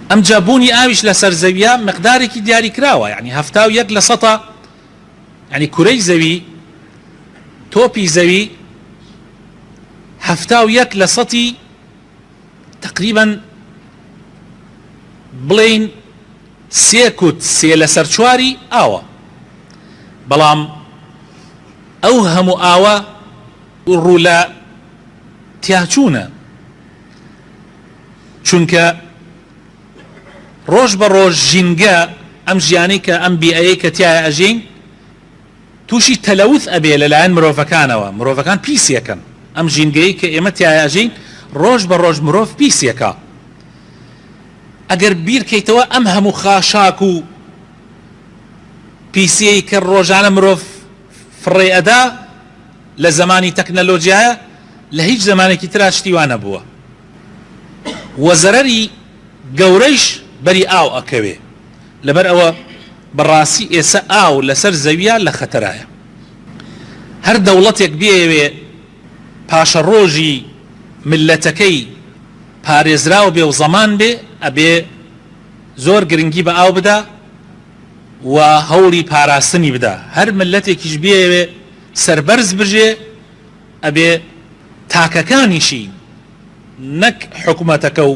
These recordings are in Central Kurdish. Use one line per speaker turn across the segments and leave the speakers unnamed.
ئەم جابوونی ئاویش لەسەر زەویە مقدارێکی دیاری کراوە، یعنی 71 لە سەدە، یعنی کورەی زەوی، تۆپی زەوی 71 لە سەدی تقریبا بڵێن 3 لەسەر 4 ئاوە. بەڵام ئەو هەموو ئاوە ڕوو لە تیاچوونە، چونکە ڕۆژ بە ڕۆژ ژینگە ئەم ژیانەی کە ئەم بیئەیەی کە تایە ئەژین تووشی تەلەوث ئەبێ لەلایەن مرۆڤەکانەوە. مرۆڤەکان پیسیەکەن، ئەم ژینگەی کە ئێمە تایە ئەژین ڕۆژ بە ڕۆژ مرۆڤ پیسیەکە. ئەگەر بیرکەیتەوە ئەم هەموو خاشاک و پیسیەی کە ڕۆژانە مرۆڤ فڕێ ئەدا لە زمانی تەکنەلۆجیایە لە هیچ زمانێکی ترا شتیوانە بووە. وەزەرەری گەورەیش بەری ئاو ئەکەوێ، لەبەر ئەوە بەڕاستی ئێستا ئاو لەسەر زەویە لە خەتەرایە. هەر دەوڵەتێک بێوێ پاشە ڕۆژی ملەتەکەی پارێزراوە بێ و زەمان بێ، ئەبێ زۆر گرنگی بە ئاو بدا و هەوڵی پاراستنی بدا. هەر ملەتێکیش بێوێ سەربەرز بژێ، ئەبێ تاکەکانیشی نەک حکومەتەکە و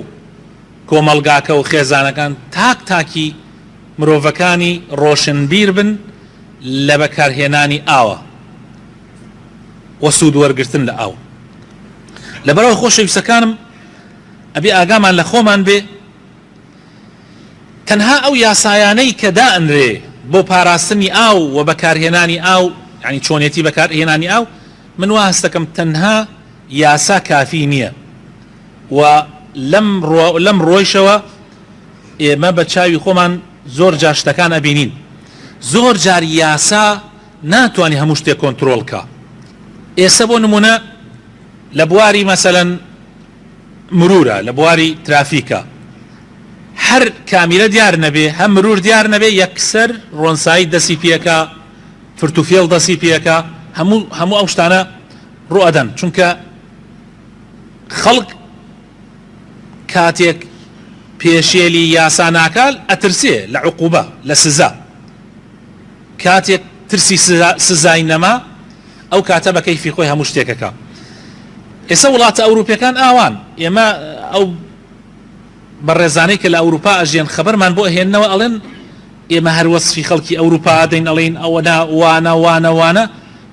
کۆمەلگاکە و خێزانەکان تاکی مرۆڤەکانی ڕۆشنبیر بن لە بەکارهێنانی ئاوە و سوود وەرگرتن لە ئاو. لەبەرەوە خۆشەویستەکانم ئەبێ ئاگامان لە خۆمان بێ، تەنها ئەو یاسایانەی کە دائەنرێ بۆ پاراستنی ئاو و بەکارهێنانی ئاو، یعنی چۆنێتی بەکارهێنانی ئاو، من وا هەست دەکەم تەنها یاسا کافی نییە. و لەم ڕۆیشەوە ئێمە بە چاوی خۆمان زۆر جار شتەکان ئەبینین. زۆر جار یاسا ناتوانێ هەموو شتێک کۆنتڕۆڵکە. ئێستا بۆ نمونە لە بواری مەسەلەن مرورە، لە بواری ترافیکە، هەر کامیرە دیار نەبێ، هەم مرور دیار نەبێ، یەکسەر ڕۆنسایی دەسی پێەکە، فرتوفێڵ دەسی پێەکە، هەموو ئەو شتانە ڕوو ئەدەن. چونکە خەڵک کاتێک پێشێلی یاسا ناکال ئەترسێ لە عقوبە، لە سزا. کاتێک ترسی سزای نەما ئەو کاتە بە کەیفی خۆی هەموو شتێکەکە. ئێستا وڵاتە ئەوروپیەکان ئاوان، ئێمە ئەو بەڕێزانەی کە لە ئەوروپا ئەژێن خەبەرمان بۆ ئەهێننەوە، ئەڵێن ئێمە هەر وەسفی خەڵکی ئەوروپا دەین، ئەڵێن ئەوە وانە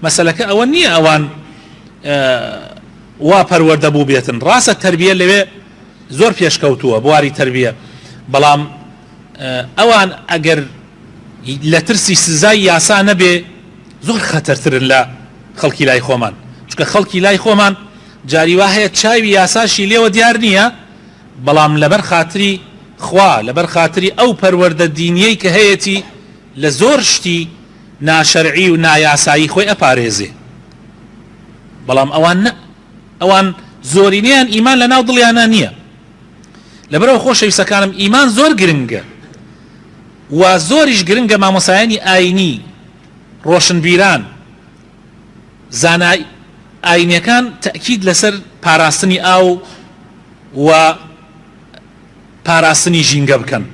مەسەلەکە ئەوە نییە ئەوان وا پەروەردە بوو بێتن. ڕاستە تەربیە لەوێ زۆر پێشکەوتووە، بواری تەربیە، بەڵام ئەوان ئەگەر لە ترسی سزای یاسا نەبێ زۆر خەتەرترن لە خەڵکی لای خۆمان. چونکە خەڵکی لای خۆمان جاری وا هەیە چاوی یاساشی لێوە دیار نییە، بەڵام لەبەر خاتری خوا، لەبەر خاتری ئەو پەروەردە دینیەی کە هەیەی لە زۆر شتی ناشەرعی و نایاسایی خۆی ئەپارێزێ. بەڵام ئەوان زۆرینیان ئیمان لە ناو دڵیانە نییە. لەبەرەوە خۆشەویستەکانم ئیمان زۆر گرنگە و زۆریش گرنگە مامۆسایانی ئاینی، ڕۆشنبیران، زانای ئاینیەکان تەکید لەسەر پاراستنی ئاو و پاراستنی ژینگە بکەن.